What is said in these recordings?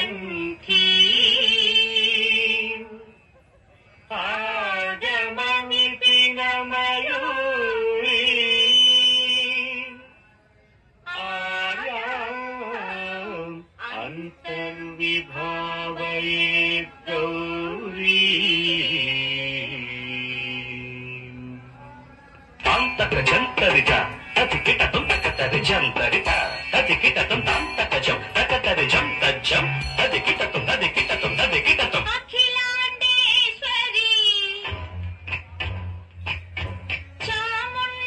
ग्रन्थी आगममिति न मयूरी आयाम् अन्तर्विभावयेत् गौरी तक तति किटतुं तकतरि जं तरिता तति किटतुं तां तकजं तकतरि जं तज्जं तति किटतुं अखिलांडेश्वरी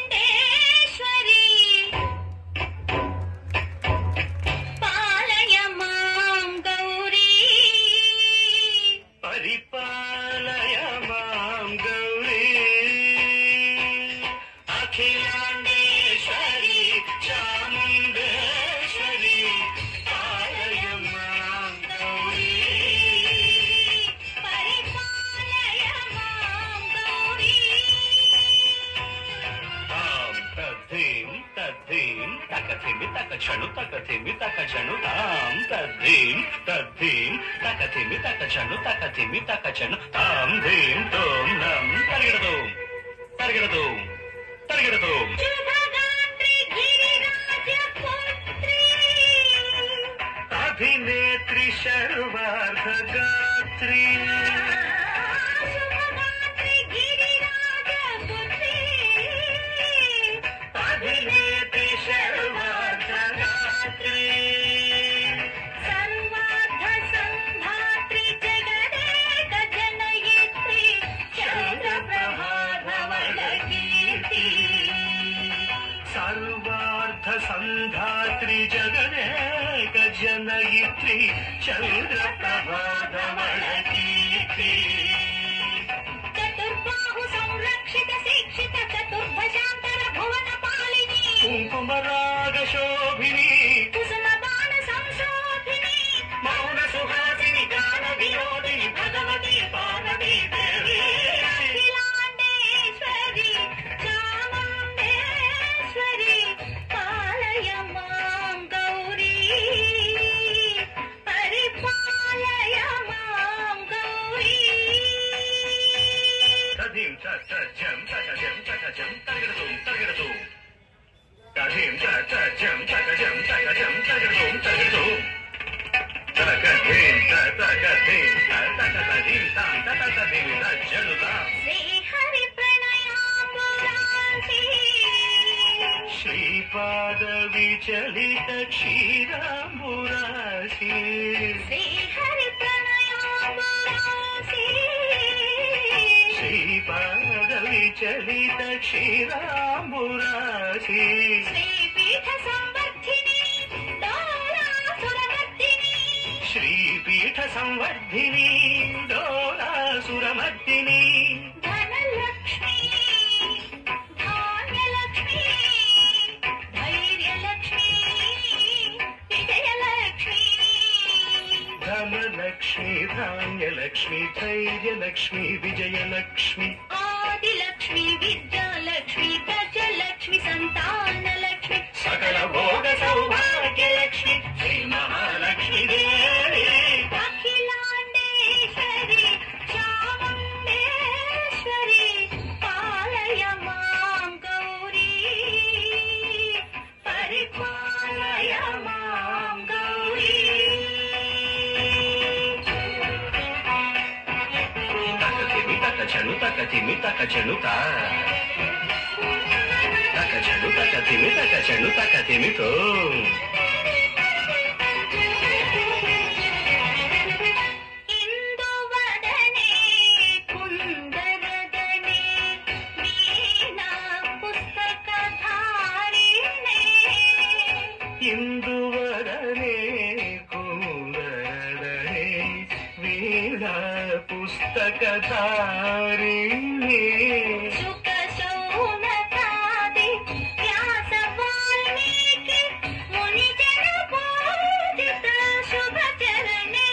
चामुंडेश्वरी पालय मां गौरी परिपालय मां गौरी अखिलांडेश्वरी चामुंडेश्वरी पालय मां गौरी परिपालय मां गौरी तां तद्धीं तकथिमि तकचनु तकथिमि तकचनु तां तद्धीं तकथिमि तकचनु तकथिमि तकचनु तां धीं तों नं तरिगडदों शुभगात्री गिरिराजपुत्री अभिनेत्री शर्वार्धगात्री शुभगात्री गिरिराजपुत्री अभिनेत्री शर्वार्धगात्री सर्वार्ध संधात्री जगदेक जनयित्री चन्द्रप्रभाधवलकीर्ति सर्वार्थ संधात्री जगदेक जनयित्री चन्द्रप्रभाधवलकीर्ति चतुर्बाहु संरक्षित शिक्षित चतुर्भुजान्तर भुवन पालिनी कुङ्कुमराग शोभिनी कुसुमबाण संशोभिनी मौन सुहासिनी गान विनोदिनी भगवती पार्वती देवी अखिलांडेश्वरी चामुंडेश्वरी पालय मां गौरी परिपालय मां गौरी तदिं तजं तकजं तरिगडदों तदिं तजं तकजं तरिगडदों तकधिं तकधिं तां तकधिं तज्जनुता श्रीहरि प्रणयाम्बुरासी श्रीपाद विचलित क्षीराम्बुरासी श्रीहरि प्रणयाम्बुरासी श्रीपाद विचलित क्षीराम्बुरासी श्रीपीठ संवर्धिनी डोलासुरमर्दिनी श्रीपीठ संवर्धिनी डोलासुरमर्दिनी धनलक्ष्मी धान्यलक्ष्मी धैर्यलक्ष्मी विजयलक्ष्मी धनलक्ष्मी धान्यलक्ष्मी धैर्यलक्ष्मी विजयलक्ष्मी आदिलक्ष्मी विद्यालक्ष्मी गजलक्ष्मी संतानलक्ष्मी सकल भोग सौभाग्यलक्ष्मी श्री महालक्ष्मी देवी अखिलांडेश्वरी चामुंडेश्वरी पालय मां गौरी परिपालय मां गौरी तकथिमि तकचनु ता तकचनु तकथिमि तों इंदुवदने कुंदरदने वीणा पुस्तकधारिणे इंदुवदने कुंदरदने वीणा पुस्तकधारिणे शुकशौनकादि व्यास वाल्मीकि मुनिजन पूजित शुभचरणे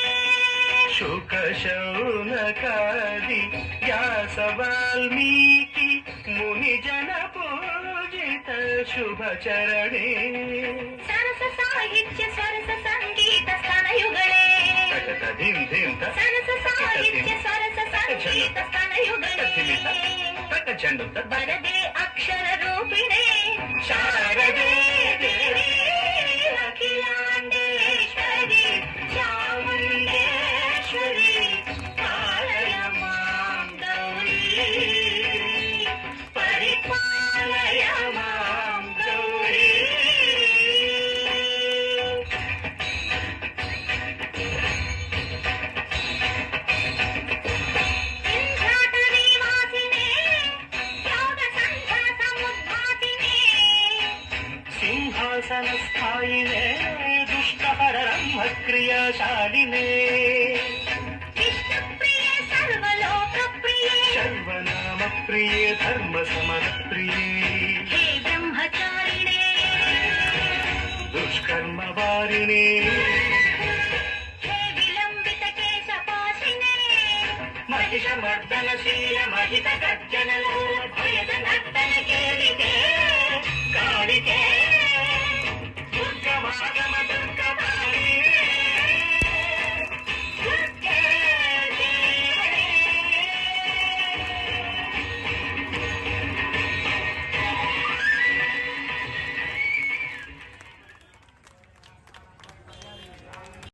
शुकशौनकादि व्यास वाल्मीकि मुनिजन पूजित शुभचरणे सरस साहित्य सरस संगीत स्तनयुगळे ధీం ధీం త సరస సాహిత్య సరస సంగీత స్తనయుగణే తక చెండు వరదే అక్షర రూపిణే శారదే దేవి అఖిలాండేశ్వరి చాముండేశ్వరి పాలయ మాం గౌరీ పరిపాలయ మాం గౌరీ సింహాసనస్థాయినే దుష్టహరరంభ క్రియాశాలినే విష్ణుప్రియే సర్వలోకప్రియే సర్వనామ ప్రియే ధర్మ సమర ప్రియే హే బ్రహ్మచారిణే దుష్కర్మ వారిణే హే విలంబిత కేశపాశినే మహిషమర్దనశీల మహిత గర్జనలో భయ